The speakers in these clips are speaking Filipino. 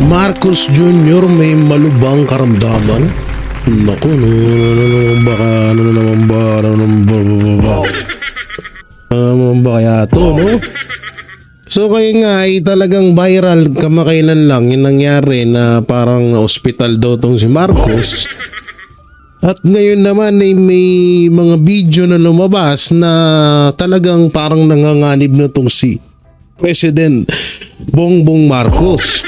Marcos Jr. may malubhang karamdaman. Naku, baka ano naman ba kaya to, no? So kaya nga ay talagang viral kamakailan lang yung nangyari na parang na-hospital daw tong si Marcos. At ngayon naman ay may mga video na lumabas na talagang parang nanganganib na tong si President Bongbong Marcos.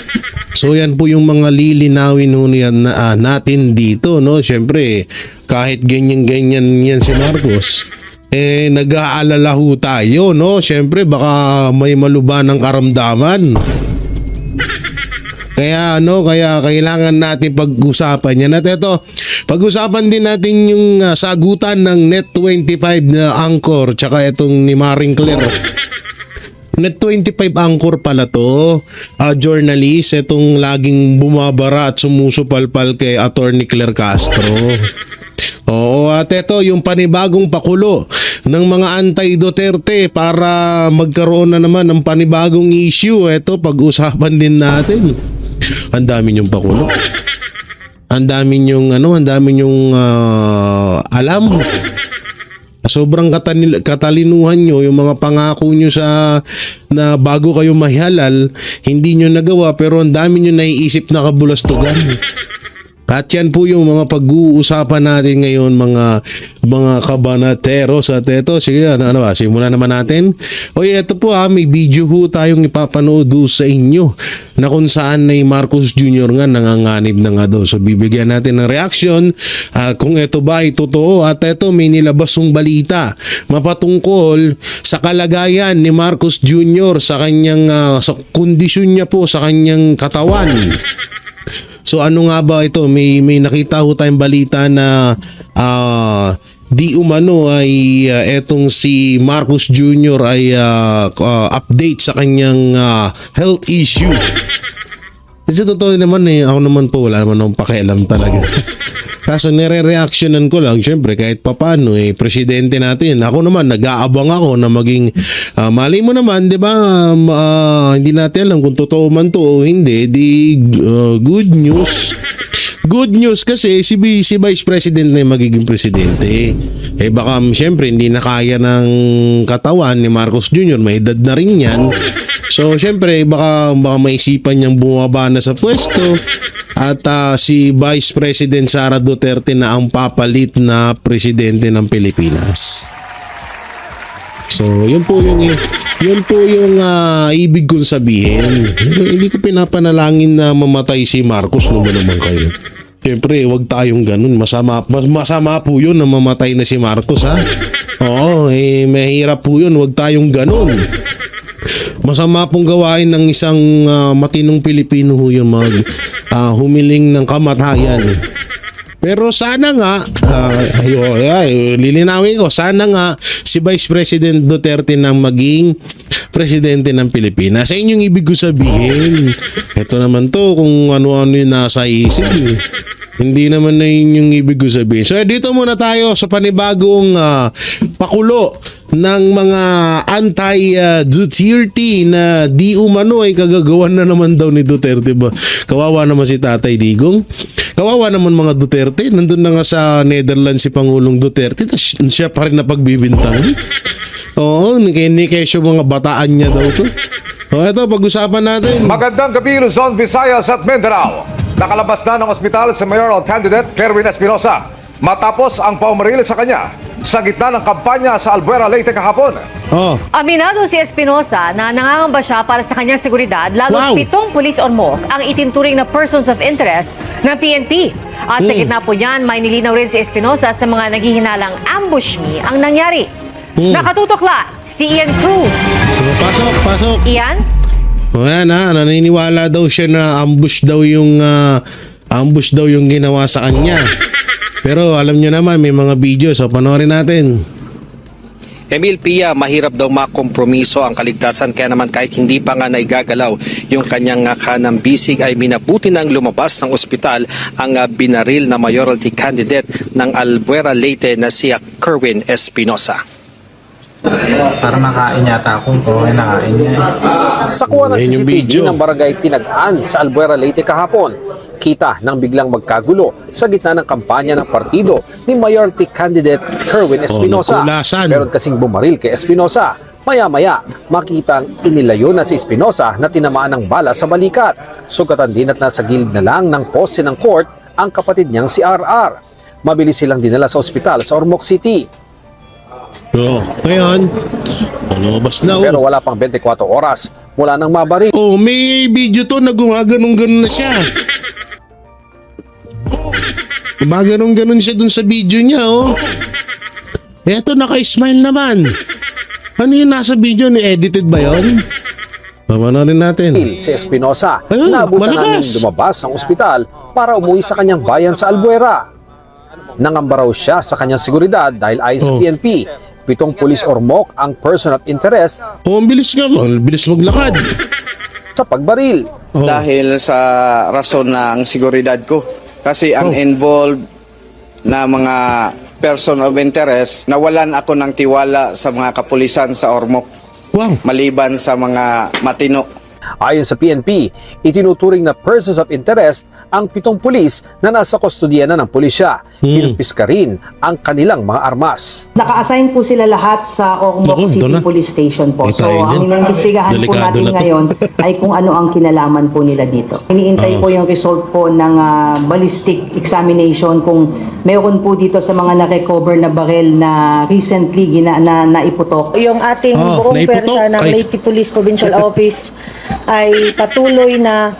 So yan po yung mga lilinawin na natin dito, no? Siyempre, kahit ganyan-ganyan yan si Marcos, nag-aalala ho tayo, no? Siyempre, baka may maluba ng karamdaman. Kaya kailangan natin pag-usapan yan. At ito, pag-usapan din natin yung sagutan ng Net25 na anchor tsaka itong ni Maring Claire. Net25 anchor pala to, journalist, itong laging bumabara at sumusupalpal kay Attorney Claire Castro. Oo, at ito yung panibagong pakulo ng mga anti-Duterte para magkaroon na naman ng panibagong issue. Ito, pag-usapan din natin. Ang dami yung pakulo. Ang dami yung alam. Sobrang katalinuhan nyo, yung mga pangako nyo na bago kayo mahihalal, hindi nyo nagawa pero ang dami nyo naiisip na kabulastugan. At yan po yung mga pag-uusapan natin ngayon, mga kabanateros. At ito, sige, simulan naman natin. Oy, ito po may video ho tayong ipapanood sa inyo na kung saan na Marcos Jr. nga nanganganib na nga daw. So bibigyan natin ng reaction kung ito ba ay totoo. At ito, may nilabas ng balita mapatungkol sa kalagayan ni Marcos Jr. sa kanyang sa kondisyon niya po sa kanyang katawan. So ano nga ba ito? May nakita ho tayong balita na di umano ay etong si Marcos Jr. ay update sa kanyang health issue. Kasi totoo naman ako naman po wala naman akong pakialam talaga. Kaso nire-reactionan ko lang, syempre kahit papano presidente natin. Ako naman nag-aabang ako na maging mali mo naman, 'di ba? Hindi natin alam kung totoo man to o hindi. Good news. Good news kasi si Vice President na yung magiging presidente. Baka syempre hindi na kaya ng katawan ni Marcos Jr. May edad na rin yan. So syempre baka maisipan niyang bumaba na sa pwesto. At si Vice President Sara Duterte na ang papalit na presidente ng Pilipinas. So, yun po yung ibig kong sabihin. Hindi ko pinapanalangin na mamatay si Marcos naman kayo. Siyempre, wag tayong ganun. Masama po yun na mamatay na si Marcos, ha? Oo, mahirap po yun. Wag tayong ganun. Masama pong gawain ng isang matinong Pilipino yung humiling ng kamatayan. Pero sana nga, lilinawin ko, sana nga si Vice President Duterte nang maging presidente ng Pilipinas. Sa inyong ibig ko sabihin, ito naman to kung ano-ano yung nasa isip. Hindi naman na yun yung ibig ko sabihin. So dito muna tayo sa panibagong pakulo ng mga anti-Duterte na di umano ay kagagawan na naman daw ni Duterte ba. Kawawa naman si Tatay Digong. Kawawa naman mga Duterte. Nandun na nga sa Netherlands si Pangulong Duterte. Siya pa rin na pagbibintang. Oo, ni kesyo mga bataan niya daw to. O ito, pag-usapan natin. Magandang gabi Luzon, Visayas at Mindanao. Nakalabas na ng ospital sa mayoral candidate Kerwin Espinosa matapos ang paumaril sa kanya sa gitna ng kampanya sa Albuera, Leyte kahapon. Aminado si Espinosa na nangangamba siya para sa kanyang seguridad, lalo 7 pulis ormo ang itinturing na persons of interest ng PNP. At sa gitna po niyan, may nilinaw rin si Espinosa sa mga naghihinalang ambush me ang nangyari. Nakatutok si Ian Cruz. Pasok. Ian? Ayan naniniwala daw siya na ambush daw yung ginawa sa kanya. Pero alam nyo naman may mga video, so panoorin natin. Emil Pia, mahirap daw makompromiso ang kaligtasan kaya naman kahit hindi pa nga naigagalaw yung kanyang kanang bisig ay minabuti nang lumabas ng ospital ang binaril na mayoralty candidate ng Albuera Leyte na si Kerwin Espinosa. Para makain yata ako. Okay, nakain niya. Sa kuha ng Ayun yung CCTV video. ng barangay Tinagaan sa Albuera, Leyte kahapon, kita nang biglang magkagulo sa gitna ng kampanya ng partido ni Mayoralty candidate Kerwin Espinosa. nagkulasan. Meron kasing bumaril kay Espinosa. Maya-maya, makitang inilayo na si Espinosa na tinamaan ng bala sa balikat. Sugatan din at nasa gilid na lang ng poste ng court ang kapatid niyang si RR. Mabilis silang dinala sa ospital sa Ormoc City. Ngayon, lumabas na. Pero wala pang 24 oras mula nang mabaril. May video to na gumaganong-ganon na siya. Gumaganong-ganon siya dun sa video niya, Eto, naka-smile naman. Ano yung nasa video ni edited ba yun? Papanorin natin. Si Espinosa, Ayun, naabutan namin malakas. lumabas ng ospital para umuwi sa kanyang bayan sa Albuera. Nangamba raw siya sa kanyang seguridad dahil ayon sa Oh. PNP, 7 pulis Ormoc ang person of interest Ang bilis nga, ang bilis maglakad. sa pagbaril. Dahil sa rason ng seguridad ko. Kasi ang involved na mga person of interest, nawalan ako ng tiwala sa mga kapulisan sa Ormoc, Wow. maliban sa mga matino. Ayon sa PNP, itinuturing na persons of interest ang 7 pulis na nasa kustodiya na ng pulisya. Kinumpiska rin ang kanilang mga armas. Naka-assign po sila lahat sa Ormoc Naku, ito City na. Police Station po. May So, tayo ang dyan. inimbestigahan po Delikado natin na to. ngayon ay kung ano ang kinalaman po nila dito. Iniintay po yung result po ng ballistic examination kung mayroon po dito sa mga na-recover na barel na recently naiputok. Yung ating buong naiputok. pwersa ng Ay. Leyte Police Provincial Office ay patuloy na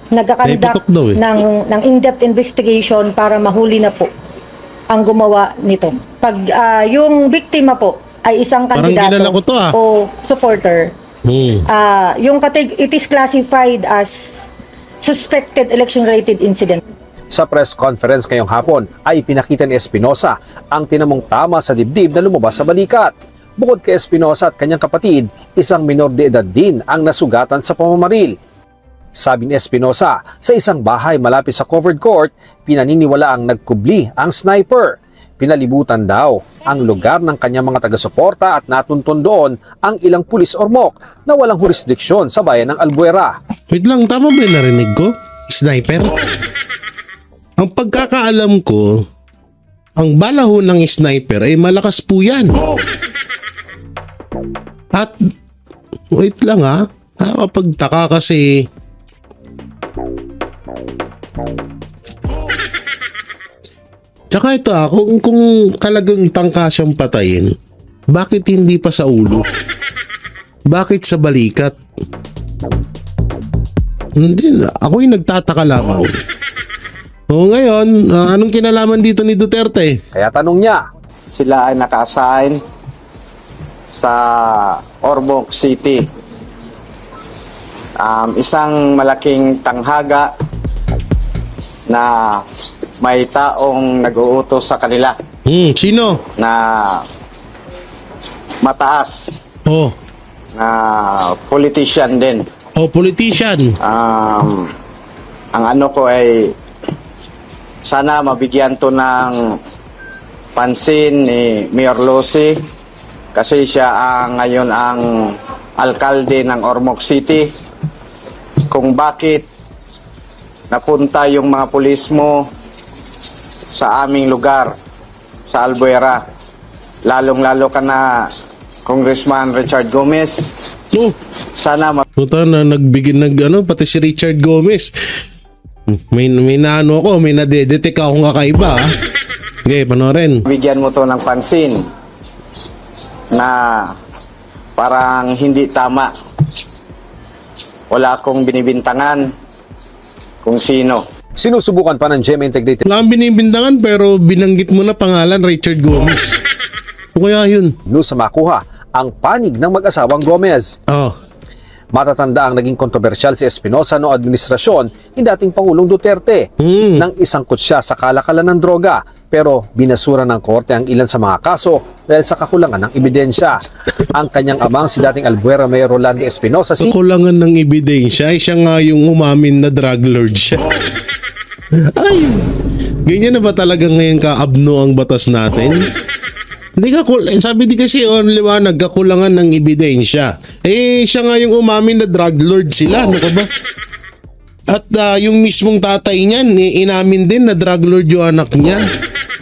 nagkakandak Naiputok daw ng in-depth investigation para mahuli na po ang gumawa nito. Pag yung biktima po ay isang Parang kandidato kilala ko to, o supporter, it is classified as suspected election-related incident. Sa press conference ngayong hapon ay pinakita ni Espinosa ang tinamong tama sa dibdib na lumabas sa balikat. Bukod kay Espinosa at kanyang kapatid, isang minor de edad din ang nasugatan sa pamamaril. Sabi ni Espinosa, sa isang bahay malapit sa covered court, pinaniniwala ang nagkubli ang sniper. Pinalibutan daw ang lugar ng kanyang mga taga-suporta at natuntun doon ang ilang pulis Ormoc na walang jurisdiksyon sa bayan ng Albuera. Wait lang, tama ba yung narinig ko? Sniper? Ang pagkakaalam ko, ang balaho ng sniper ay malakas po yan. At, wait lang nakakapagtaka kasi, tsaka ito kung talagang tangka siyang patayin, bakit hindi pa sa ulo? Bakit sa balikat? Hindi, ako yung nagtataka lamang. O ngayon, anong kinalaman dito ni Duterte? Kaya tanong niya, Sila ay naka-assign sa Ormoc City. Isang malaking tanghaga na may taong nag-uutos sa kanila Sino? na mataas Oh, na politician din. politician. Ang ano ko ay sana mabigyan to ng pansin ni Mayor Lucy kasi siya ngayon ang alkalde ng Ormoc City, kung bakit napunta yung mga pulis mo sa aming lugar sa Albuera, lalong-lalo ka na Congressman Richard Gomez. Oh, Sana puta na pati si Richard Gomez. May naano ako, may nadedetect akong kakaiba. Okay, panoorin. bigyan mo to ng pansin na parang hindi tama. Wala akong binibintangan kung sino. sinusubukan pa ng GMA Integrated Wala kang binibintangan pero binanggit mo na pangalan Richard Gomez. O kaya yun? News sa makuha ang panig ng mag-asawang Gomez. Oh, Matatanda ang naging kontrobersyal si Espinosa noong administrasyon ni dating Pangulong Duterte nang isangkot siya sa kalakalan ng droga, pero binasura ng korte ang ilan sa mga kaso dahil sa kakulangan ng ebidensya. Ang kanyang amang si dating Albuera Mayor Rolando Espinosa kakulangan ng ebidensya. Ay, siya nga yung umamin na drug lord siya. Ay, ganyan na ba talaga ngayon kaabno ang batas natin? Hindi ka, sabi di kasi liwanag, kakulangan ng ebidensya. Siya nga yung umamin na drug lord sila, ano ka ba? At yung mismong tatay niyan, inamin din na drug lord yung anak niya.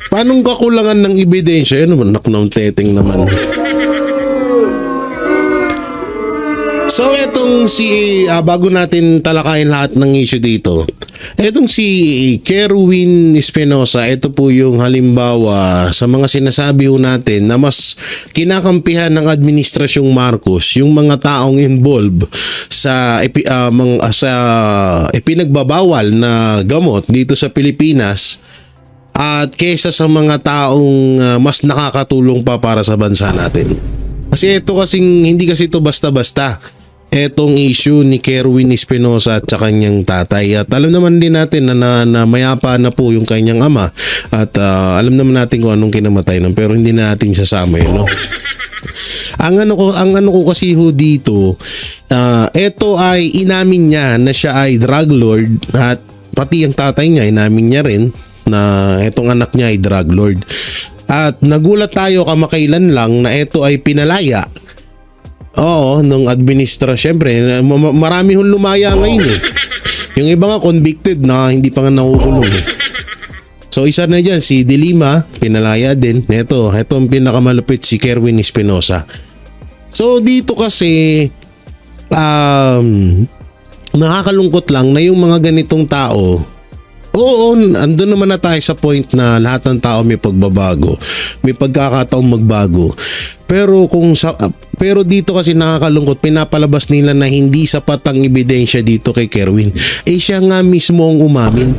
Paanong kakulangan ng ebidensya? Ano naman, naknaw teteng naman. So etong bago natin talakayin lahat ng issue dito, etong si Kerwin Espinosa, ito po yung halimbawa sa mga sinasabi ho natin na mas kinakampihan ng administrasyong Marcos yung mga taong involved sa ipinagbabawal na gamot dito sa Pilipinas at kesa sa mga taong mas nakakatulong pa para sa bansa natin. Kasi ito kasing hindi kasi ito basta-basta. Etong issue ni Kerwin Espinosa at sa kanyang tatay. At alam naman din natin na mayapa na po yung kanyang ama. At alam naman natin kung anong kinamatay nun. Pero hindi natin sasama yun, no? Ang ano ko kasi ho dito, ito ay inamin niya na siya ay drug lord. At pati ang tatay niya, inamin niya rin na itong anak niya ay drug lord. At nagulat tayo kamakailan lang na ito ay pinalaya. Oo, nung administrasyon. Siyempre, marami hong lumaya ngayon eh. Yung iba nga convicted na hindi pa nga nakukulong eh. So isa na dyan, si De Lima, pinalaya din. Ito ang pinakamalupit, si Kerwin Espinosa. So dito kasi, nakakalungkot lang na yung mga ganitong tao, oo, andun naman na tayo sa point na lahat ng tao may pagbabago. May pagkakataong magbago. Pero dito kasi nakakalungkot, pinapalabas nila na hindi sapat ang ebidensya dito kay Kerwin. Siya nga mismo ang umamin.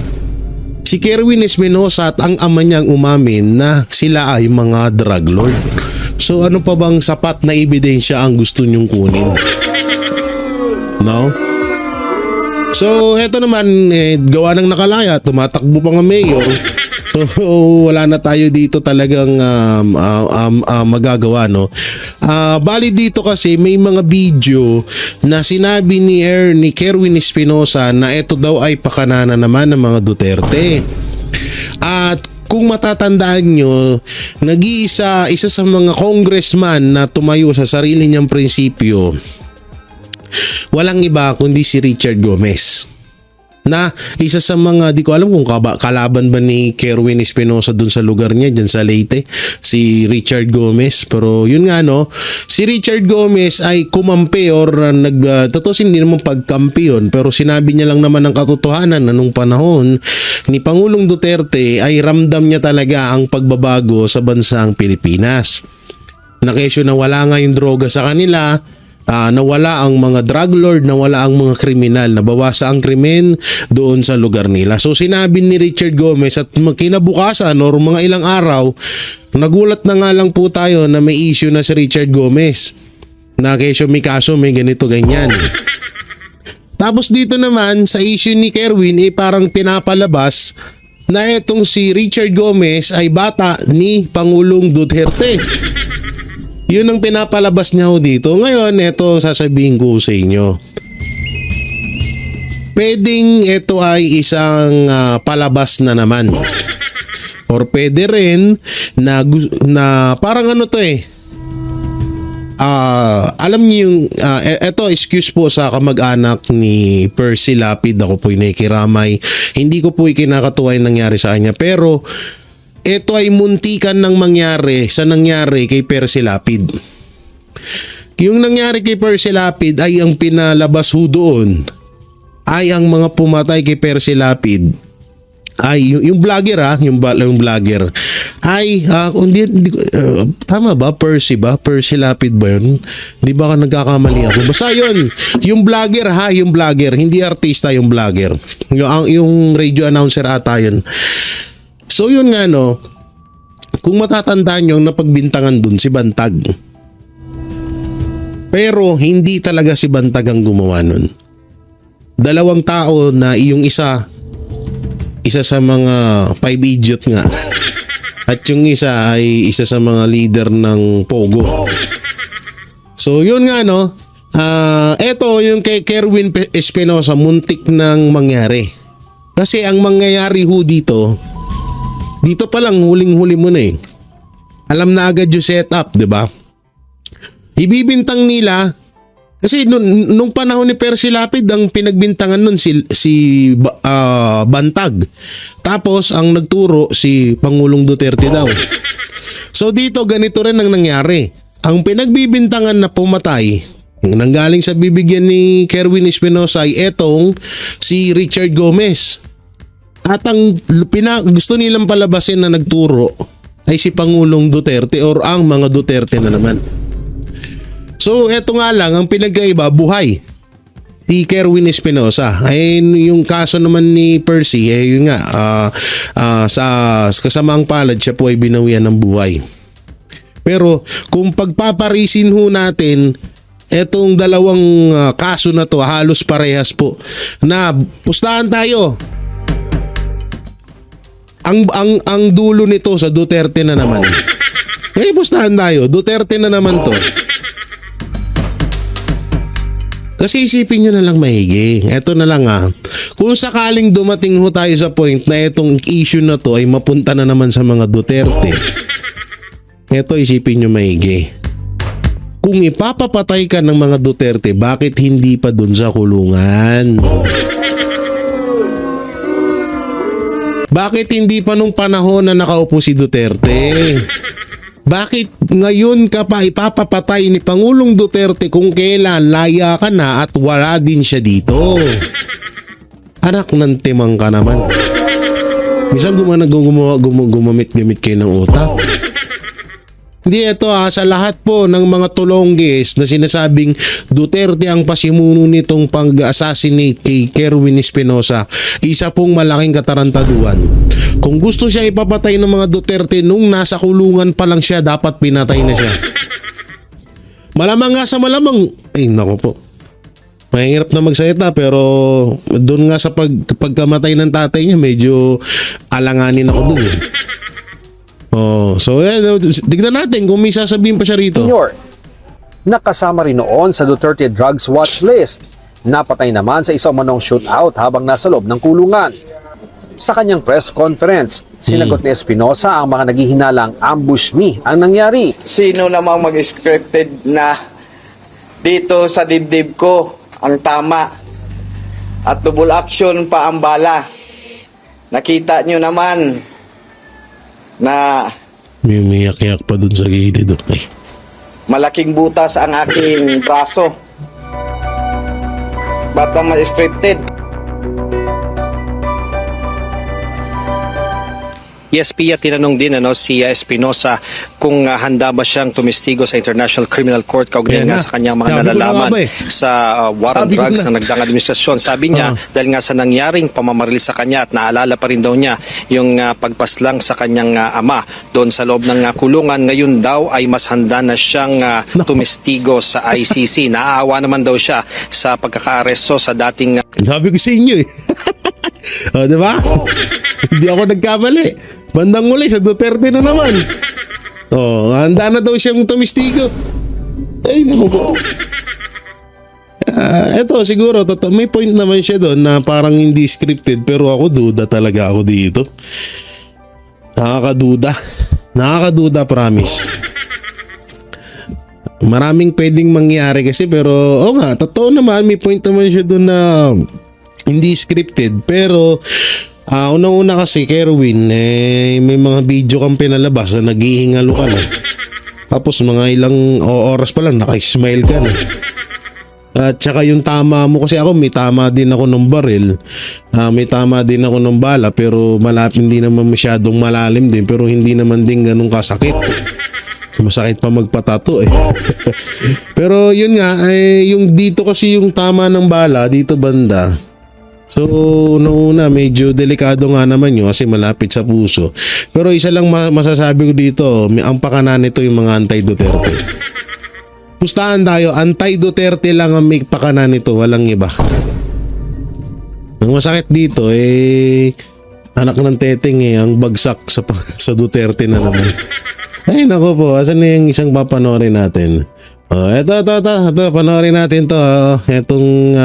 Si Kerwin Espinosa at ang ama niyang umamin na sila ay mga drug lord. So ano pa bang sapat na ebidensya ang gusto niyong kunin? No? So, eto naman, gawa ng nakalaya, tumatakbo pa nga mayor. So, wala na tayo dito talagang magagawa, no? Bali dito kasi may mga video na sinabi ni Kerwin Espinosa na ito daw ay pakanana naman ng mga Duterte. At kung matatandaan nyo, isa sa mga congressman na tumayo sa sarili niyang prinsipyo, walang iba kundi si Richard Gomez, na isa sa mga, di ko alam kung kalaban ba ni Kerwin Espinosa dun sa lugar niya, dyan sa Leyte, si Richard Gomez. Pero yun nga, no, si Richard Gomez ay kumampi or tutusin hindi naman pagkampiyon, pero sinabi niya lang naman ang katotohanan na nung panahon ni Pangulong Duterte ay ramdam niya talaga ang pagbabago sa bansang Pilipinas. Na kesyo na wala nga yung droga sa kanila, nawala ang mga drug lord, nawala ang mga kriminal, nabawasa ang krimen doon sa lugar nila. So sinabi ni Richard Gomez at kinabukasan or mga ilang araw, nagulat na nga lang po tayo na may issue na si Richard Gomez. Na kesyo may kaso, may ganito ganyan. Tapos dito naman sa issue ni Kerwin parang pinapalabas na etong si Richard Gomez ay bata ni Pangulong Duterte. Yun ang pinapalabas niya ho dito. Ngayon, ito sasabihin ko sa inyo. Pwedeng ito ay isang palabas na naman. Or pwede rin na parang ano to alam niyo yung eto, excuse po sa kamag-anak ni Percy Lapid, ako po nakikiramay. Hindi ko po ikinakatuwa yung nangyari sa kanya, pero ito ay muntikan ng mangyari sa nangyari kay Percy Lapid. Yung nangyari kay Percy Lapid ay ang pinalabas ho doon ay ang mga pumatay kay Percy Lapid ay yung vlogger yung vlogger ay tama ba? Percy Lapid ba yun? Di ba ka nagkakamali ako? Basta yun, yung vlogger yung vlogger, hindi artista yung vlogger, yung radio announcer ata yun. So yun nga, no, kung matatandaan nyo, napagbintangan dun si Bantag. Pero hindi talaga si Bantag ang gumawa nun. Dalawang tao na yung isa sa mga 5 idiot nga. At yung isa ay isa sa mga leader ng Pogo. So yun nga, no, eto yung kay Kerwin Espinosa, muntik nang mangyari. Kasi ang mangyayari ho dito pa lang, huling-huli mo na alam na agad yung setup, di ba? Ibibintang nila kasi nung panahon ni Percy Lapid, ang pinagbintangan nun si Bantag. Tapos ang nagturo si Pangulong Duterte daw. So dito ganito rin ang nangyari. Ang pinagbibintangan na pumatay, nanggaling sa bibigyan ni Kerwin Espinosa ay etong si Richard Gomez. At ang gusto nilang palabasin na nagturo ay si Pangulong Duterte or ang mga Duterte na naman. So eto nga lang, ang pinagkaiba, buhay si Kerwin Espinosa. Ay yung kaso naman ni Percy, yun nga, sa kasamaang palad siya po ay binawian ng buhay. Pero kung pagpaparisin ho natin etong dalawang kaso na to, halos parehas po. Na pustahan tayo. Ang dulo nito sa Duterte na naman. Pustahan tayo. Duterte na naman to. Kasi isipin nyo na lang maigi. Eto na lang kung sakaling dumating ho tayo sa point na itong issue na to ay mapunta na naman sa mga Duterte. Eto isipin nyo maigi. Kung ipapapatay ka ng mga Duterte, bakit hindi pa dun sa kulungan? Bakit hindi pa nung panahon na nakaupo si Duterte? Bakit ngayon ka pa ipapapatay ni Pangulong Duterte kung kailan laya ka na at wala din siya dito? Anak ng timang ka naman. Minsan gumamit-gamit kayo ng utak. Hindi, ito sa lahat po ng mga tulonggis na sinasabing Duterte ang pasimuno nitong pag-assassinate kay Kerwin Espinosa, isa pong malaking katarantaduhan. Kung gusto siya ipapatay ng mga Duterte nung nasa kulungan pa lang siya, dapat pinatay na siya. Malamang nga sa malamang, ay nako po. Mahirap na magsalita pero doon nga sa pagkamatay ng tatay niya, medyo alanganin ako doon. So tignan natin kung may sasabihin pa siya rito. Senior, nakasama rin noon sa Duterte Drugs Watch List. Napatay naman sa isang manong shootout habang nasa loob ng kulungan. Sa kanyang press conference, sinagot ni Espinosa ang mga naghihinalang ambush me ang nangyari. Sino namang mag-scripted na dito sa dibdib ko ang tama at double action pa ang bala. Nakita nyo naman na May umiyak-iyak pa dun sa gilid. Okay. malaking butas ang aking braso. Ba't ba ma-scripted? Yes, Pia, tinanong din si Espinosa kung handa ba siyang tumistigo sa International Criminal Court kaugnay nga sa kanyang mga nalalaman sa war on drugs na nagdaang administrasyon. Sabi niya, dahil nga sa nangyaring pamamaril sa kanya at naalala pa rin daw niya yung pagpaslang sa kanyang ama doon sa loob ng kulungan, ngayon daw ay mas handa na siyang tumistigo sa ICC. Naaawa naman daw siya sa pagkakaaresto sa dating... Sabi ko sa inyo diba? Hindi ako nagkamali. Bandang muli sa Duterte na naman. Handa na daw siyang tumistigo. Ay, naku po. Eto, siguro, may point naman siya doon na parang hindi scripted, pero ako duda talaga ako dito. Nakakaduda, promise. Maraming pwedeng mangyari kasi, pero nga, totoo naman, may point naman siya doon na hindi scripted, pero unang-una kasi Kerwin, may mga video kang pinalabas na naghihingalo ka na. Tapos mga ilang oras pa lang naka-smile ka na. At saka yung tama mo, kasi ako may tama din ako ng baril, may tama din ako ng bala, pero hindi naman masyadong malalim din, pero hindi naman din ganun kasakit. Masakit pa magpatato Pero yun nga, yung dito kasi yung tama ng bala, dito banda. So, una medyo delikado nga naman yun kasi malapit sa puso. Pero isa lang masasabi ko dito, ang pakanan nito yung mga anti-Duterte. Pustahan tayo, anti-Duterte lang ang may pakanan nito, walang iba. Ang masakit dito, anak ng teteng ang bagsak sa Duterte na naman. Ay nako po, asan na yung isang papanorin natin? Ito, panoorin natin to. Itong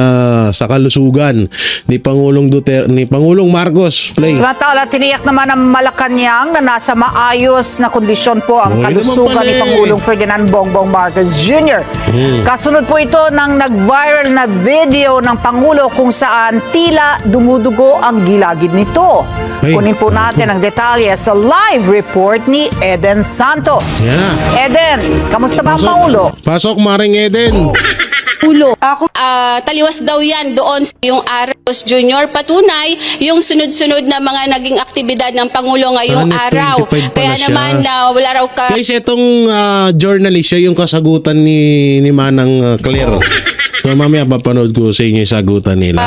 sa kalusugan ni Pangulong ni Pangulong Marcos. Play. Samantala, tiniyak naman ng Malacanang na nasa maayos na kondisyon po ang Okay kalusugan naman ni pala eh. Pangulong Ferdinand Bongbong Marcos Jr. Kasunod po ito ng nag-viral na video ng Pangulo kung saan tila dumudugo ang gilagid nito. Ay. Kunin po natin ang detalye sa live report ni Eden Santos. Yan na. Eden, kamusta ba ang Pangulo? Pasok, Maring Eden. Taliwas daw yan doon sa yung Marcos Jr. Patunay yung sunod-sunod na mga naging aktibidad ng Pangulo ngayong araw. 25 pala Kaya siya. naman wala raw ka Guys, itong journalist, siya yung kasagutan ni Manang Claire. So mamaya papanood ko sa inyo yung sagutan nila.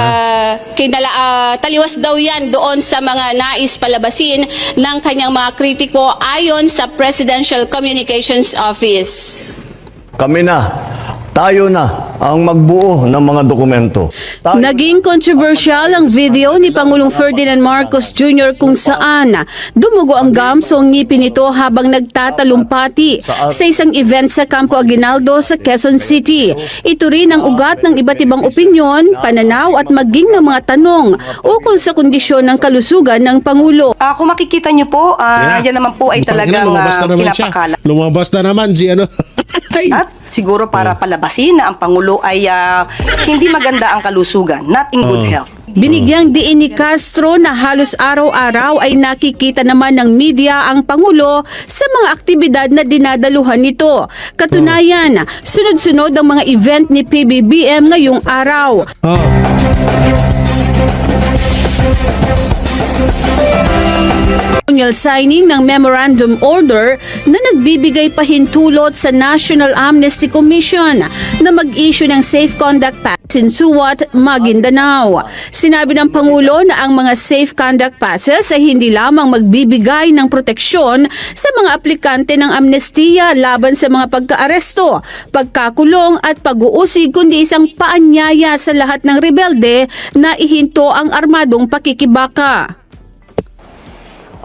taliwas daw yan doon sa mga nais palabasin ng kanyang mga kritiko ayon sa Presidential Communications Office. Kami na, tayo na ang magbuo ng mga dokumento. Naging controversial ang video ni Pangulong Ferdinand Marcos Jr. kung saan dumugo ang gums o ngipin nito habang nagtatalumpati sa isang event sa Campo Aguinaldo sa Quezon City. Ito rin ang ugat ng iba't ibang opinyon, pananaw at maging ng mga tanong ukol sa kondisyon ng kalusugan ng Pangulo. Kung makikita niyo po, yan naman po ay talagang lumabas na naman siya. pinapakala. Lumabas na naman si ano. At siguro para palabasin na ang Pangulo ay hindi maganda ang kalusugan, not in good health. Binigyang diin ni Castro na halos araw-araw ay nakikita naman ng media ang Pangulo sa mga aktibidad na dinadaluhan nito. Katunayan, sunod-sunod ang mga event ni PBBM ngayong araw. Signing ng memorandum order na nagbibigay pahintulot sa National Amnesty Commission na mag-issue ng safe conduct pass in Suwat, Maguindanao. Sinabi ng Pangulo na ang mga safe conduct passes ay hindi lamang magbibigay ng proteksyon sa mga aplikante ng amnestiya laban sa mga pagkaaresto, pagkakulong at pag-uusig, kundi isang paanyaya sa lahat ng rebelde na ihinto ang armadong pakikibaka.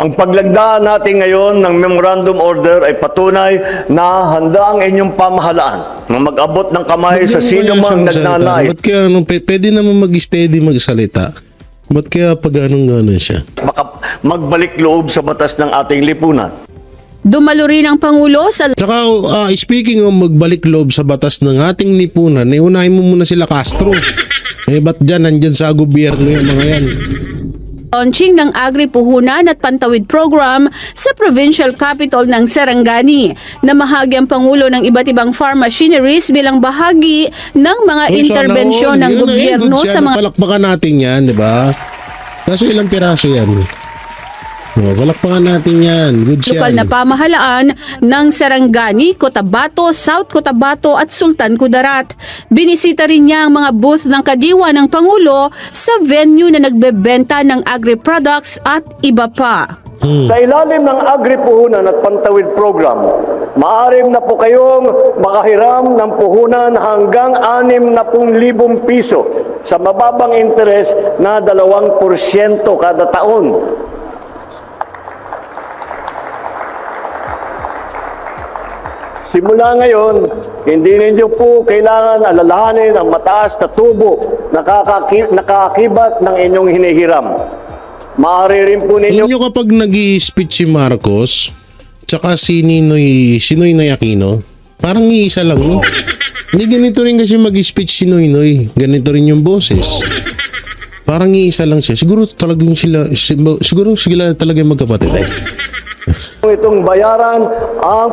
Ang paglagda natin ngayon ng memorandum order ay patunay na handa ang inyong pamahalaan na mag-abot ng kamay sa sino mang nagnanais. Ba't kaya pwede naman mag-steady magsalita? Ba't kaya pag anong siya? Baka magbalik loob sa batas ng ating lipunan. Dumalo rin ang Pangulo sa Tsaka speaking of magbalik loob sa batas ng ating lipunan, unahin mo muna sila Castro. Ba't dyan, nandyan sa gobyerno yung mga yan? launching ng Agri-Puhunan at Pantawid Program sa provincial capital ng Sarangani. Namahagi ang Pangulo ng iba't ibang farm machineries bilang bahagi ng mga interbensyon ng gobyerno sa mga... Palakpakan natin yan, di ba? Kaso ilang piraso yan? Palakpakan natin yan. Good lokal na pamahalaan ng Sarangani, Cotabato, South Cotabato at Sultan Kudarat. Binisita rin niya ang mga booth ng kadiwa ng Pangulo sa venue na nagbebenta ng agri-products at iba pa. Sa ilalim ng Agri-Puhunan at Pantawid Program, maaari na po kayong makahiram ng puhunan hanggang 60,000 piso sa mababang interes na 2% kada taon. Simula ngayon, hindi ninyo po kailangan alalahanin ang mataas na tubo na nakakakibat ng inyong hinihiram. Maaari rin po ninyo... Alam nyo kapag nag-i-speech si Marcos, tsaka si Noynoy Aquino, parang iisa lang, no? Hindi ganito rin kasi mag-i-speech si Noynoy. Ganito rin yung boses. Parang iisa lang siya. Siguro sila talaga yung magkapatid. Itong bayaran ang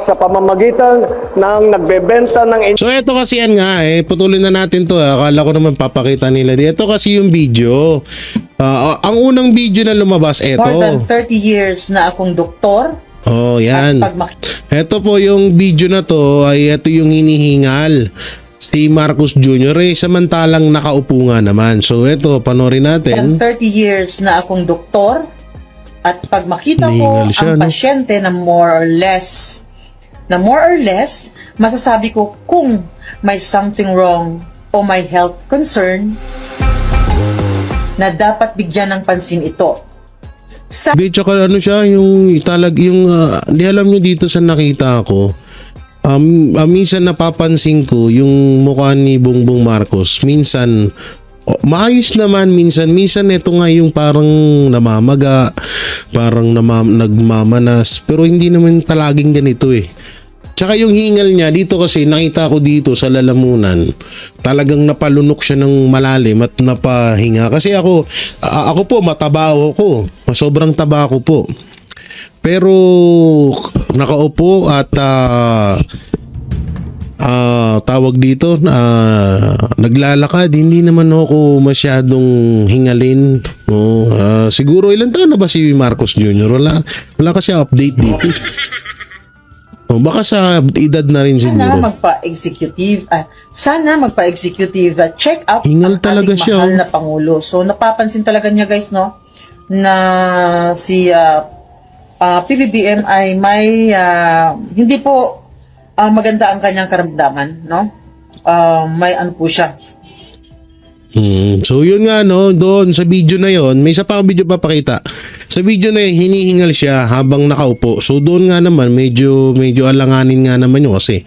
sa pamamagitan ng nagbebenta ng... So ito kasi yan nga putulin na natin to. Akala ko naman papakita nila. Ito kasi yung video. Ang unang video na lumabas, ito. More than 30 years na akong doktor. Oh, yan. Ito po yung video na to, ay ito yung hinihingal si Marcos Jr. Samantalang nakaupo nga naman. So ito, panoorin natin. 30 years na akong doktor. At pag makita ko ang pasyente na more or less, masasabi ko kung may something wrong o may health concern na dapat bigyan ng pansin ito. Tsaka ano siya, di alam nyo dito sa nakita ko, Minsan napapansin ko yung mukha ni Bongbong Marcos. Minsan maayos naman, minsan ito nga yung parang namamaga, parang nagmamanas, pero hindi naman palaging ganito eh. Tsaka yung hingal niya dito, kasi nakita ko dito sa lalamunan, talagang napalunok siya ng malalim at napahinga. Kasi ako po mataba ako, sobrang taba ko po. Pero nakaupo at tawag dito, naglalakad, hindi naman ako masyadong hingalin. Siguro ilang taon na ba si Marcos Jr.? Wala kasi update dito. Baka sa edad na rin siguro. Sana magpa-executive check-up Hingal talaga ating siya, mahal na Pangulo. So napapansin talaga niya, guys, no, na si PBBM ay may hindi po maganda ang kanyang karamdaman, no? May ano po siya. So yun nga, no, doon sa video na yon, may isa pa video papakita. Sa video na yun, hinihingal siya habang nakaupo. So doon nga naman, medyo alanganin nga naman yun, kasi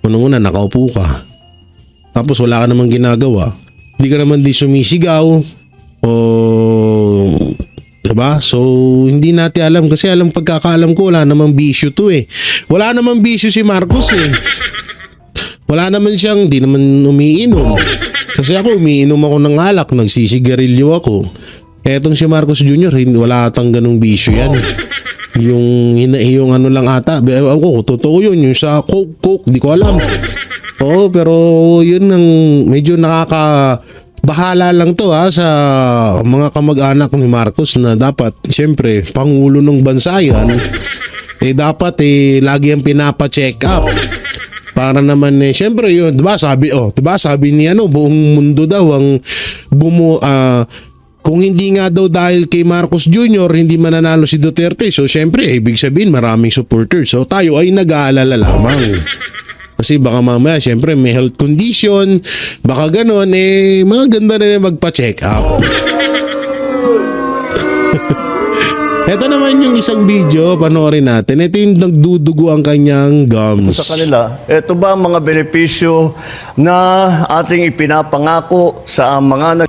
unang-una nakaupo ka. Tapos wala ka namang ginagawa. Hindi ka naman di sumisigaw. Diba? So hindi natin alam, kasi pagkakaalam ko, wala namang bisyo to eh. Wala namang bisyo si Marcos eh. Wala naman siyang, di naman umiinom. Kasi ako, umiinom ako ng alak, nagsisigarilyo ako. Etong si Marcos Jr., wala atang ganung bisyo yan. Yung ano lang ata, ako, totoo yun, yung sa coke, di ko alam. Oo, pero yun ang medyo bahala lang to sa mga kamag-anak ni Marcos, na dapat, siyempre, pangulo ng bansa yan, dapat lagi ang pinapa-check up. Para naman siyempre yun, diba sabi ni buong mundo daw ang kung hindi nga daw dahil kay Marcos Jr. hindi mananalo si Duterte. So siyempre, ibig sabihin maraming supporters. So tayo ay nag-aalala lamang. Kasi baka mamaya, siyempre may health condition, baka ganon, maganda na magpa-check up. Ito naman yung isang video, panoorin natin. Ito yung nagdudugo ang kanyang gums. Sa kanila, ito ba ang mga benepisyo na ating ipinapangako sa mga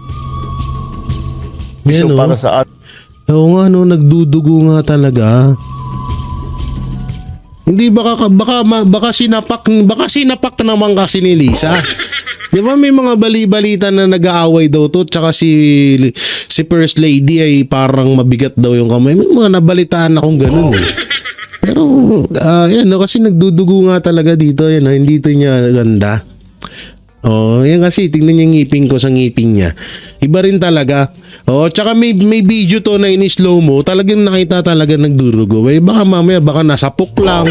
Yan, para sa atin? Oo nga, nagdudugo nga talaga. Hindi baka sinapak naman kasi ni Lisa. Di ba may mga bali-balita na nag-aaway daw to, tsaka si First Lady ay parang mabigat daw yung kamay. May mga nabalitaan akong ganun eh. Pero yan, kasi nagdudugo nga talaga dito, yan, hindi ito niya ganda. Yan kasi, tingnan niya yung ngipin ko sa ngipin niya. Iba rin talaga. Tsaka may video to na in-slow mo, talagang nakita talaga nagdurugo. Baka mamaya, nasapok lang.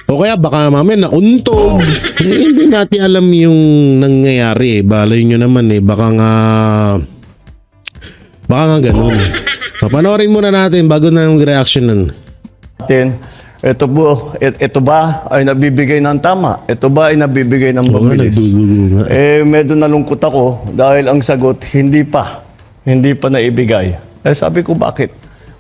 O kaya baka mamaya nauntog. Hindi natin alam yung nangyayari. Balay nyo naman baka nga ganun. Panoorin muna natin bago na yung reaction nun. Ito ba ay nabibigay ng tama? Ito ba ay nabibigay ng mabilis? Medyo nalungkot ako dahil ang sagot hindi pa naibigay. Sabi ko, bakit?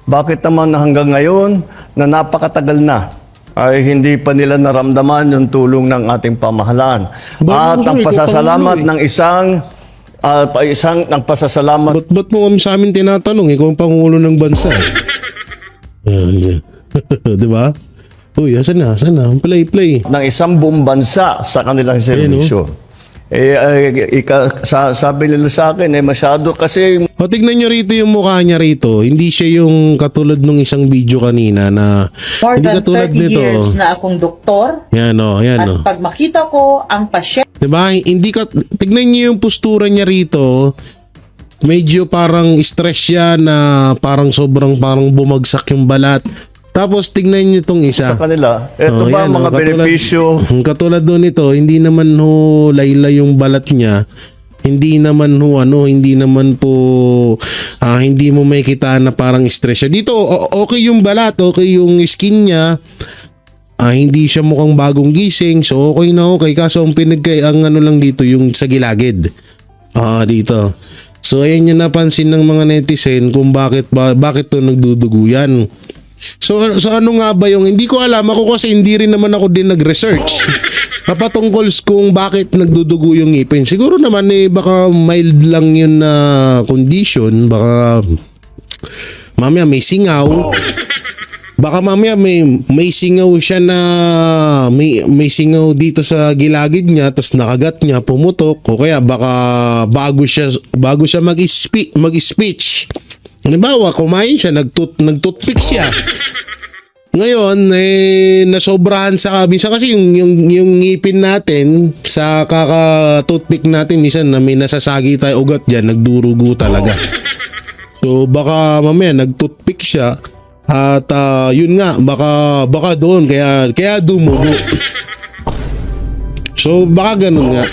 Bakit naman hanggang ngayon na napakatagal na ay hindi pa nila naramdaman yung tulong ng ating pamahalaan? At ang pasasalamat ng ng pasasalamat. Ba't mo kami sa amin tinatanong? Ikaw ang Pangulo ng bansa. Diba? Uy, asan na? Play. Ng isang buong bansa sa kanilang serbisyo. Sabi nila sa akin, masyado kasi... Tignan nyo rito yung mukha niya rito. Hindi siya yung katulad nung isang video kanina na... More hindi than katulad 30 nito. years na akong doktor. Yan. At pag makita ko ang pasyente... Diba? Tignan nyo yung postura niya rito. Medyo parang stress siya na parang sobrang bumagsak yung balat. Tapos tingnan niyo itong isa. Sa kanila, ito ba mga benepisyo? Katulad doon ito, hindi naman layla yung balat niya. Hindi naman hindi mo makikita na parang stress siya. Dito, okay yung balat, okay yung skin niya. Hindi siya mukhang bagong gising, so okay na okay. Kaso ang lang dito, yung sa gilagid. Dito. So ayan yung napansin ng mga netizen kung bakit to nagdudugo yan. So ano nga ba yung, hindi ko alam ako kasi hindi rin naman ako din nag-research napatungkol kung bakit nagdudugo yung ngipin. Siguro naman baka mild lang yun na condition, baka mamaya may singaw. Baka mamaya may singaw siya na may singaw dito sa gilagid niya, tapos nakagat niya, pumutok, o kaya baka bago siya mag-speech. Halimbawa, kumain siya, nag-toothpick siya. Ngayon, nasobrahan sa minsan kasi yung ngipin natin sa kaka-toothpick natin, minsan na may nasasagi tayo ugat diyan, nagdurugo talaga. So baka mamaya nag-toothpick siya. At yun nga, baka doon kaya dumugo. So baka ganun nga.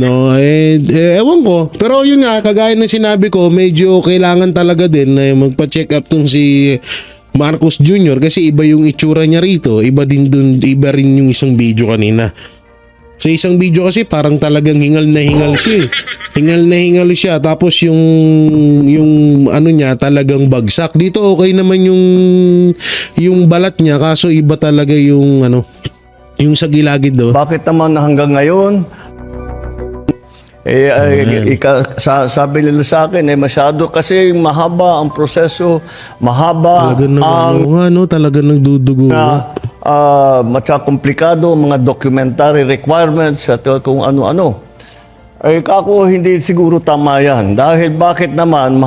No, ewan ko. Pero yun nga, kagaya ng sinabi ko, medyo kailangan talaga din na magpa-check up tong si Marcos Jr. kasi iba yung itsura niya rito. Iba rin yung isang video kanina. Sa isang video kasi parang talagang hingal na hingal siya. Hingal na hingal siya, tapos yung ano niya talagang bagsak. Dito okay naman yung balat niya, kaso iba talaga yung yung sa gilagid do. Bakit naman hanggang ngayon sabi nila sa akin masyado kasi mahaba ang proseso, mahaba talaga nagdudugo matsa komplikado mga documentary requirements at kung ano-ano. Kako hindi siguro tama yan. Dahil bakit naman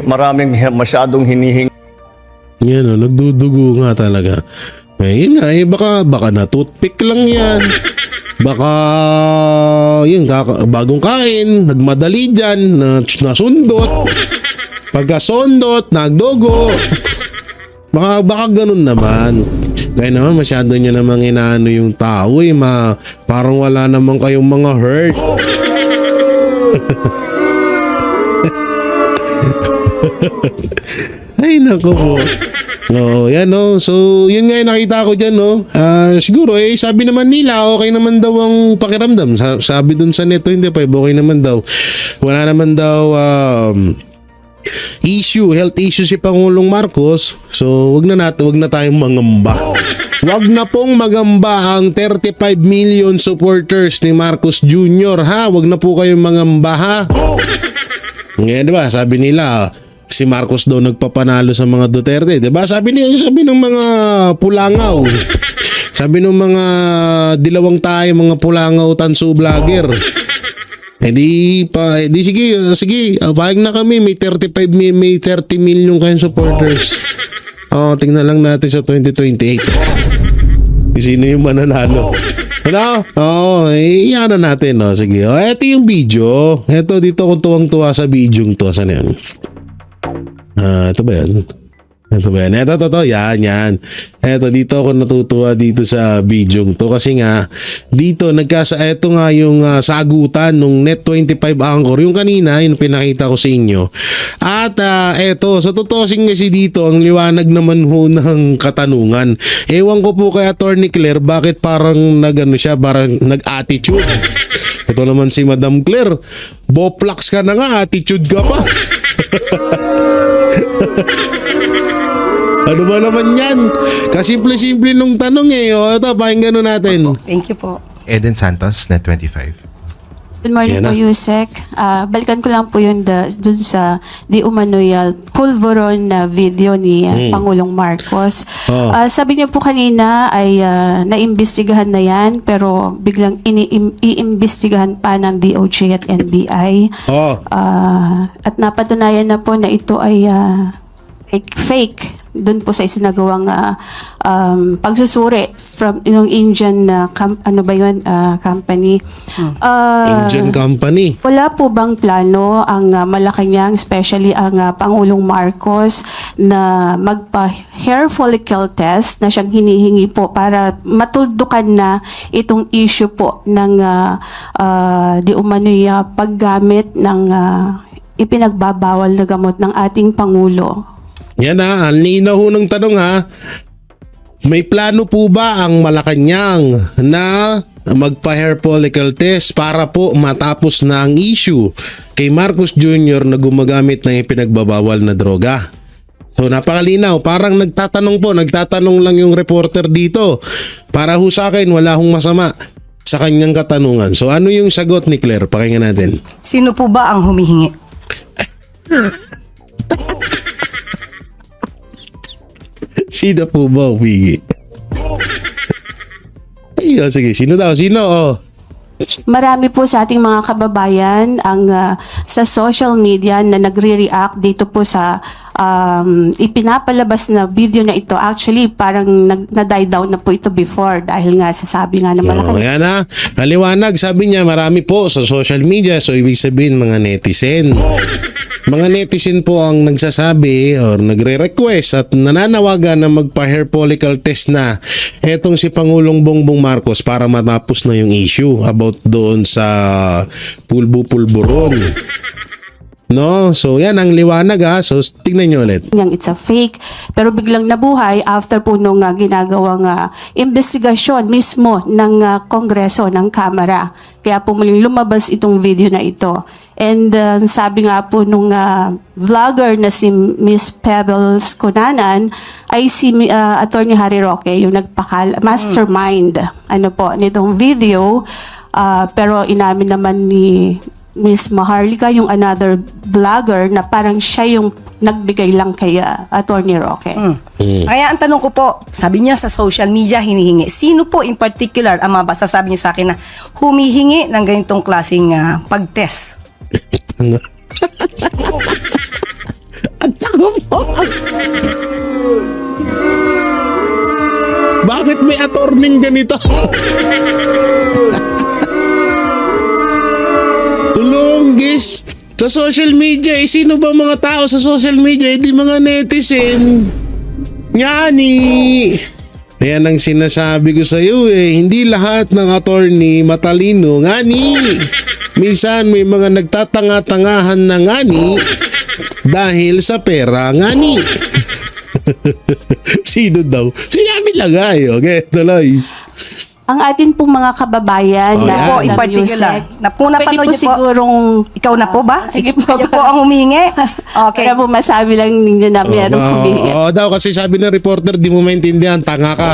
maraming masyadong hinihingi. Yan nagdudugo nga talaga. Yun nga, baka na toothpick lang yan. Baka yun, bagong kain, nagmadali dyan, nasundot. Pagkasundot, nagdugo. Baka ganun naman. Kaya naman masyado niya namang inaano yung tao parang wala naman kayong mga hurt. Ay nako po. Yan So yun nga yung nakita ko dyan siguro sabi naman nila okay naman daw ang pakiramdam. Sabi dun sa Net25 okay naman daw. Wala naman daw health issue si Pangulong Marcos. So wag na tayong mangamba. Wag na pong magamba ang 35 million supporters ni Marcos Jr. ha. Wag na po kayong mangamba ha. Ngayon, 'di ba? Sabi nila si Marcos daw nagpapanalo sa mga Duterte, 'di ba? Sabi ng mga pulangaw. Sabi ng mga dilawang tayo, mga pulangaw tanso vlogger. Sige, pahig na kami, may 30 million kayong supporters. Tingnan lang natin sa 2028. Sino yung mananalo? Iyan na natin. Sige, ito yung video. Ito, dito kung tuwang-tuwa sa video to. Saan yan? Ito ba yan? Ito ba yan? Ito, yan. Ito, dito ako natutuwa dito sa video to kasi nga, dito, ito nga yung sagutan nung Net25 anchor. Yung kanina, yung pinakita ko sa inyo. At ito, sa tutusin kasi dito, ang liwanag naman ho ng katanungan. Ewan ko po kay Attorney Claire, bakit parang parang nag-attitude. Ito naman si Madam Claire, boplax ka na nga, attitude ka pa. Ano ba naman yan? Kasimple-simple nung tanong Ito, pakinggan natin. Thank you po. Eden Santos, Net25. Good morning po, Yusek. Balikan ko lang po yun dun sa di umano'y pulveron na video ni Pangulong Marcos. Sabi niyo po kanina ay naimbestigahan na yan pero biglang iimbestigahan pa ng DOJ at NBI. At napatunayan na po na ito ay fake doon po sa isinagawang pagsusuri from yung Indian company. Indian company. Wala po bang plano ang Malacanang, especially ang Pangulong Marcos, na magpa-hair follicle test na siyang hinihingi po para matuldukan na itong issue po ng di umano'y paggamit ng ipinagbabawal na gamot ng ating Pangulo? Yan ang linaw ng tanong May plano po ba ang Malacanang na magpa-hair follicle test para po matapos na ang issue kay Marcos Jr. na gumagamit ng ipinagbabawal na droga? So napakalinaw, parang nagtatanong lang yung reporter dito. Para ho sa akin, wala hong masama sa kanyang katanungan. So ano yung sagot ni Claire? Pakinggan natin. Sino po ba ang humihingi? Sino po ba humingi? Ay, sige, sino daw? Sino? Oh. Marami po sa ating mga kababayan ang sa social media na nagre-react dito po sa ipinapalabas na video na ito. Actually, parang na-die down na po ito before dahil nga sasabi nga na malaki. Ayan na, kaliwanag, sabi niya marami po sa social media, so ibig sabihin mga netizen. Mga netizen po ang nagsasabi or nagre-request at nananawagan na magpa-hair follicle test na etong si Pangulong Bongbong Marcos para matapos na yung issue about doon sa pulbo-pulburon. No? So yan ang liwanag ha. So tingnan nyo ulit. It's a fake. Pero biglang nabuhay after po nung ginagawang investigasyon mismo ng Kongreso, ng Kamara. Kaya po muling lumabas itong video na ito. And sabi nga po nung vlogger na si Miss Pebbles Cunanan ay si Attorney Harry Roque, yung mastermind nitong video. Pero inamin naman ni Miss Maharlika, yung another vlogger, na parang siya yung nagbigay lang kay Attorney Roque. Kaya ang tanong ko po, sabi niya sa social media hinihingi. Sino po in particular ang masasabi niyo sa akin na humihingi ng ganitong klaseng pag-test? Ang tango mo. Bakit may attorney ganito? Tulunggis. Sa social media, sino ba mga tao sa social media? Hindi mga netizen. Ngani. Yan ang sinasabi ko sa iyo Hindi lahat ng attorney matalino. Ngani. Minsan may mga nagtatanga-tangahan na ngani dahil sa pera. Ngani. Sino daw? Sinabi lang Okay, tuloy. Ang atin pong mga kababayan po in particular. Napanood niyo po sigurong ikaw na po ba? Sige po. Kayo po ang humihingi. Okay. Para po masabi lang ninyo na mayroong humihingi. Oo daw, kasi sabi ng reporter, di mo maintindihan, tanga ka.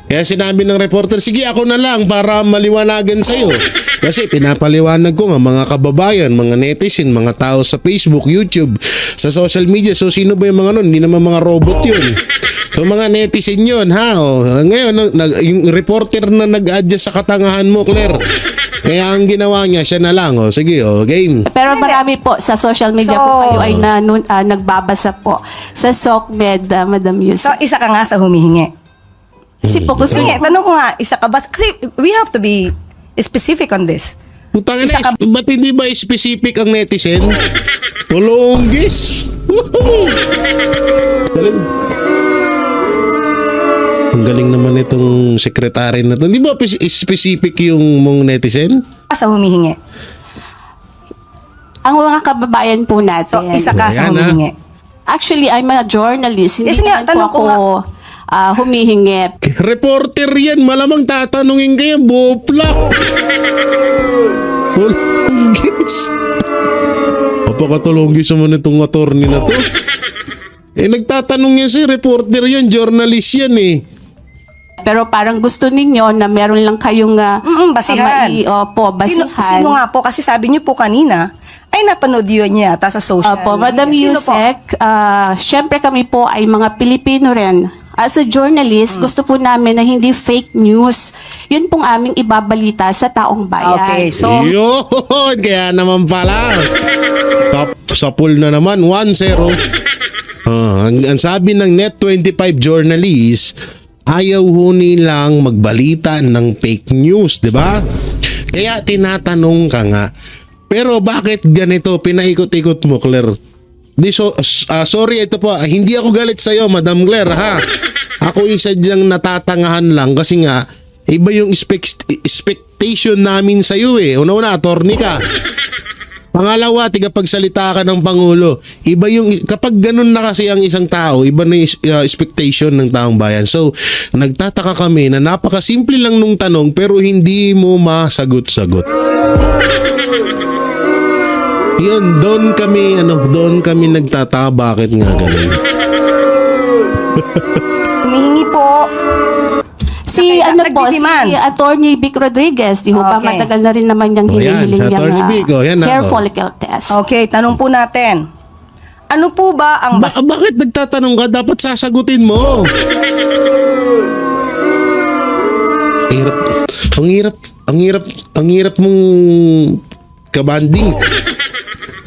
Kaya sinabi ng reporter, sige ako na lang para maliwanagan sa'yo. Kasi pinapaliwanag ko nga mga kababayan, mga netizen, mga tao sa Facebook, YouTube, sa social media. So sino ba yung mga nun? Hindi naman mga robot yun. So mga netizen yun ha. Ngayon, yung reporter na nag-adjust sa katangahan mo, Claire. Kaya ang ginawa niya, siya na lang. Sige, game. Pero marami po sa social media po kayo ay nagbabasa po sa SOCMED, Madam Yusek. So isa ka nga sa humihingi. Kasi po gusto niya. Tanong ko nga, isa ka ba? Kasi we have to be specific on this. Putang ina, ba't hindi ba specific ang netizen? Tulunggis. Ang galing naman itong sekretary na to. Hindi ba specific yung mong netizen? Sa humihingi. Ang mga kababayan po natin. So, isa ka sa humihingi. Actually, I'm a journalist. Hindi nga, naman po ako humihingi. Reporter yan. Malamang tatanungin kayo. Buplak. Tulunggis. Napakatulunggis naman itong attorney na to. Nagtatanong yan si reporter yan. Journalist yan Pero parang gusto ninyo na meron lang kayong basihan. Basihan. Sino nga po? Kasi sabi niyo po kanina, ay napanood yun niya ata sa social media. Madam Yusek, syempre kami po ay mga Pilipino rin. As a journalist, gusto po namin na hindi fake news. Yun pong aming ibabalita sa taong bayan. Okay, so... Yun! Kaya naman pala. Sa pool na naman, 1-0. Ang sabi ng Net25 journalist, ayaw ho nilang magbalita ng fake news, di ba? Kaya tinatanong ka nga, pero bakit ganito? Pinaikot-ikot mo, Claire. Sorry, ito po. Hindi ako galit sa'yo, Madam Claire, ha? Ako isa diyang natatangahan lang kasi nga, iba yung expectation namin sa'yo Una-una, attorney ka. Pangalawa, tigapagsalita ka ng Pangulo. Iba yung, kapag ganun na kasi ang isang tao, iba na yung expectation ng taong bayan. So, nagtataka kami na napakasimple lang nung tanong pero hindi mo masagot-sagot. Yun, doon kami nagtataka bakit nga ganun. Humihingi po. Si Kaya ano po, si nagdidemand. Attorney Vic Rodriguez, di ho ba Okay. matagal na rin naman niyang O, yan, hinihiling si Attorney Vic, o, yan na, hair o. follicle test. Okay, tanong po natin. Ano po ba ang Bakit nagtatanong ka? Dapat sasagutin mo. Hirap. Ang hirap mong kabanding.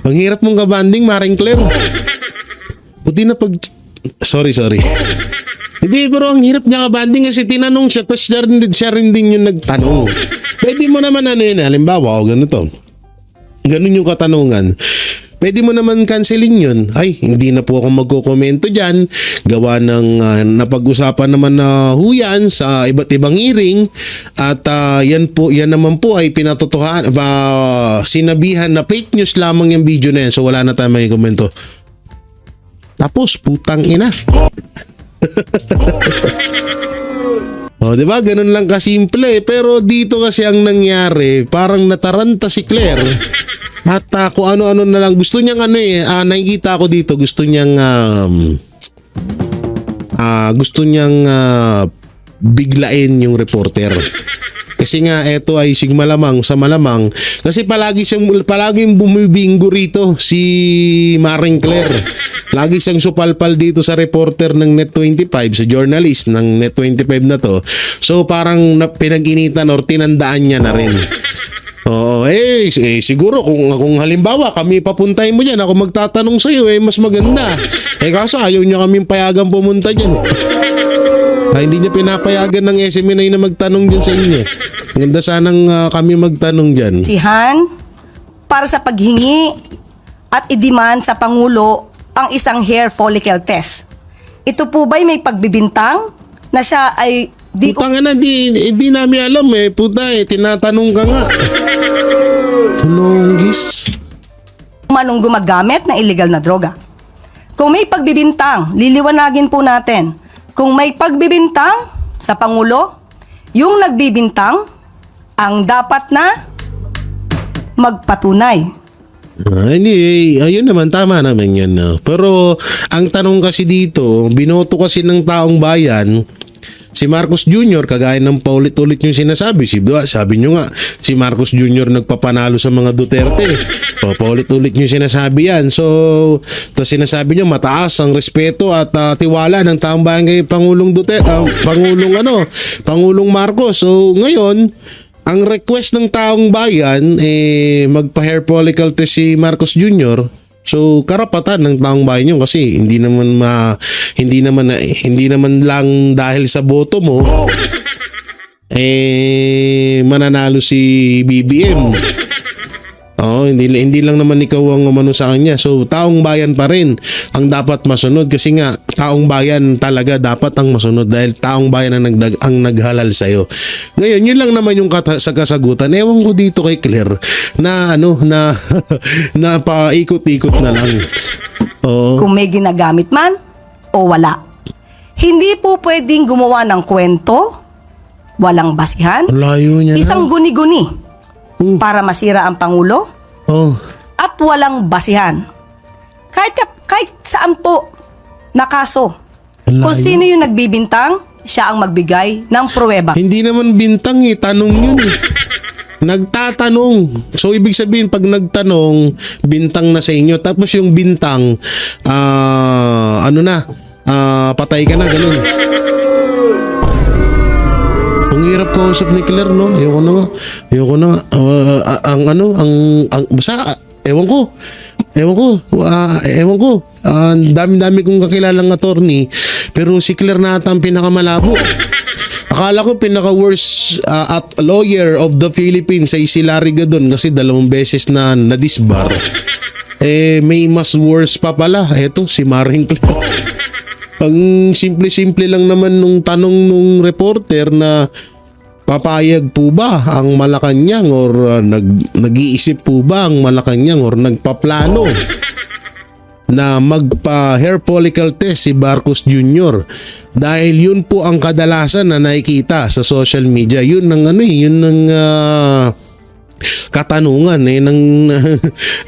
Ang hirap mong kabanding, Maring Claire. Buti na pag... Sorry. Hindi, pero ang hirap niya kabanding kasi tinanong siya, tapos siya rin din yung nagtanong. Pwede mo naman halimbawa, ganito. Ganun yung katanungan. Pwede mo naman cancelin yun. Ay, hindi na po ako magkokomento dyan. Gawa ng napag-usapan naman na huyan sa iba't ibang hearing. At yan naman po ay pinatotohan, sinabihan na fake news lamang yung video na yan. So wala na tayo may komento. Tapos, putang ina. O, di ba? Ganun lang kasimple. Pero dito kasi ang nangyari, parang nataranta si Claire. At kung ano-ano na lang. Gusto niyang nakikita ko dito, gusto niyang biglain yung reporter. Kasi nga eto ay malamang kasi palaging bumibinggo rito si Maring Claire. Lagi siyang supalpal dito sa reporter ng Net25, sa journalist ng Net25 na to. So parang pinag-initan or tinandaan niya na rin. Oo, siguro kung halimbawa kami papuntay mo diyan, ako magtatanong sa iyo, mas maganda. Kaso ayaw niya kaming payagan pumunta diyan. Hindi niya pinapayagan ng SMNI na magtanong diyan sa inyo. Ganda sanang kami magtanong diyan. sihan para sa paghingi at i-demand sa Pangulo ang isang hair follicle test? Ito po ba'y may pagbibintang na siya ay Putang ina, di namin alam puta tinatanong ka nga. Tulonggis. manong gumagamit ng illegal na droga? Kung may pagbibintang, liliwanagin po natin. Kung may pagbibintang sa Pangulo, yung nagbibintang ang dapat na magpatunay. Hindi, ayun naman, tama naman yan. Pero ang tanong kasi dito, binoto kasi ng taong bayan, si Marcos Jr., kagaya ng paulit-ulit yung sinasabi. Sabi nyo nga, si Marcos Jr. nagpapanalo sa mga Duterte. Paulit-ulit yung sinasabi yan. So, tapos sinasabi nyo, mataas ang respeto at tiwala ng taong bayan kay Pangulong Duterte, Pangulong Marcos. So, ngayon, ang request ng taong bayan, magpa-hair follicle test si Marcos Jr., so karapatan ng taong bayan yun kasi hindi naman lang dahil sa boto mo mananalo si BBM. Hindi lang naman ikaw ang umano sa kanya. So taong bayan pa rin ang dapat masunod kasi nga taong bayan talaga dapat ang masunod dahil taong bayan ang naghalal sa iyo. Ngayon, yun lang naman yung kasagutan. Ewan ko dito kay Claire na na paikot-ikot na lang. Kung may ginagamit man o wala. Hindi po pwedeng gumawa ng kwento, walang basihan, layo niya isang guni-guni para masira ang Pangulo at walang basihan. Kahit saan po na kaso. Kung sino yung nagbibintang, siya ang magbigay ng pruweba. Hindi naman bintang tanong yun. Nagtatanong. So ibig sabihin pag nagtanong, bintang na sa inyo. Tapos yung bintang patay ka na, ganun. Ang hirap kausap ni Claire, no? Ayoko na nga. Basta, ewan ko. Dami-dami kong kakilalang attorney, pero si Claire na ata ang pinakamalabo. Akala ko pinaka-worst at lawyer of the Philippines ay si Larry Gadon kasi 2 beses na nadisbar. May mas worse pa pala. Eto, si Maring Claire. Pang simple-simple lang naman nung tanong nung reporter na papayag po ba ang Malacanang or nag-iisip po ba ang Malacanang or nagpaplano na magpa-hair follicle test si Marcos Jr. Dahil yun po ang kadalasan na nakikita sa social media. Yun ang katanungan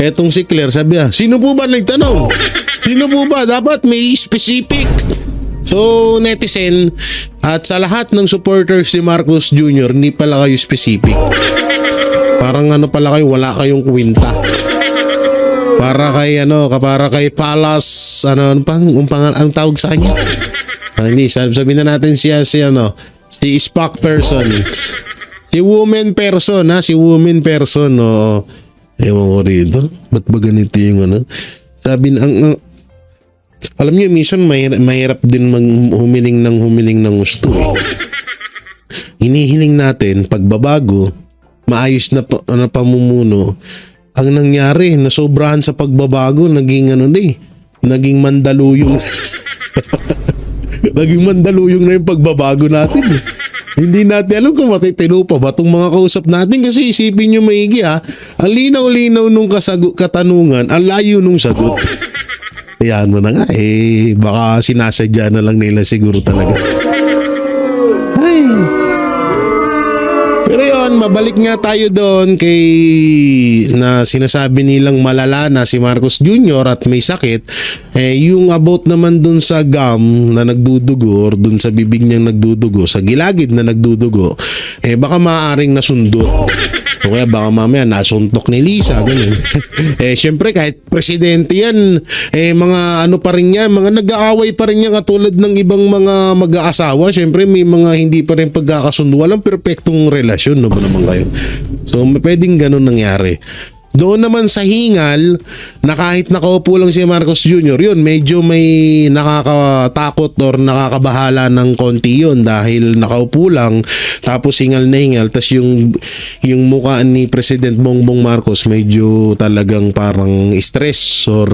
etong si Claire. Sabi sino po ba nagtanong? Sino po ba? Dapat may specific. So, netizen, at sa lahat ng supporters ni Marcos Jr., hindi pala kayo specific. Parang ano pala kayo, wala kayong kwenta. Para kay Palas, anong tawag sa kanya? Hindi, sabihin na natin si Spock person. Si woman person, si woman person, ewan ko rito. Ba't ba ganito yung sabi alam niyo, minsan mahirap din humiling ng gusto Hinihiling natin, pagbabago, maayos na pamumuno. Ang nangyari, nasobrahan sa pagbabago, naging naging mandaluyong. Naging mandaluyong na yung pagbabago natin. Hindi natin alam kung matitino pa ba itong mga kausap natin kasi isipin nyo maigi ang linaw-linaw nung katanungan, ang layo nung sagot. Yan mo na nga baka sinasadya na lang nila siguro talaga. Ay. Pero yun, mabalik nga tayo doon kay na sinasabi nilang malala na si Marcos Jr. at may sakit. Yung about naman doon sa gum na nagdudugo or doon sa bibig niyang nagdudugo, sa gilagid na nagdudugo, baka maaaring nasundot. O kaya baka mamaya nasuntok ni Lisa, ganun. Syempre kahit presidente yan, mga ano pa rin yan, mga nag-aaway pa rin yan katulad ng ibang mga mag-aasawa. Syempre may mga hindi pa rin pagkakasundo. Walang perpektong relasyon, no ba naman kayo? So pwedeng ganun nangyari. Doon naman sa hingal, na kahit nakaupo lang si Marcos Jr., yun, medyo may nakakatakot or nakakabahala ng konti yun dahil nakaupo lang, tapos hingal na hingal, tapos yung mukha ni President Bongbong Marcos medyo talagang parang stress or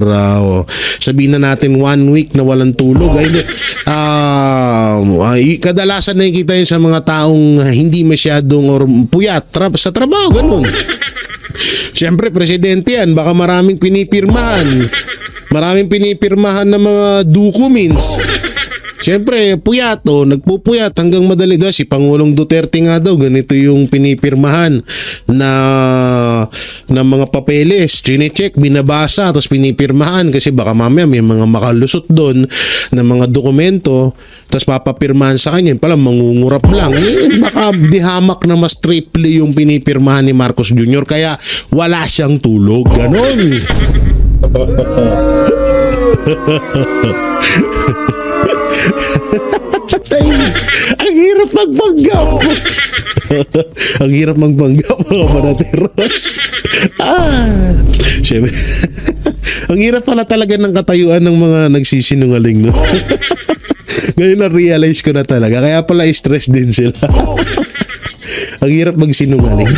sabihin na natin 1 week na walang tulog. Kadalasan nakikita yun sa mga taong hindi masyadong or puyat sa trabaho, ganun. Siyempre, presidente yan. Baka maraming pinipirmahan. Maraming pinipirmahan ng mga documents. Siyempre, puyat nagpupuyat hanggang madali. Si Pangulong Duterte nga daw, ganito yung pinipirmahan na mga papeles. Chine-check, binabasa, tapos pinipirmahan kasi baka mamaya may mga makalusot doon na mga dokumento, tapos papapirmahan sa kanya. Pala, mangungurap lang. Baka dihamak na mas triple yung pinipirmahan ni Marcos Jr. Kaya wala siyang tulog. Ganon. Ang hirap magpanggap. Ang hirap magpanggap, mga manateros. Siyempre. Ang hirap pala talaga ng katayuan ng mga nagsisinungaling, no? Ngayon na-realize ko na talaga. Kaya pala stress din sila. Ang hirap magsinungaling.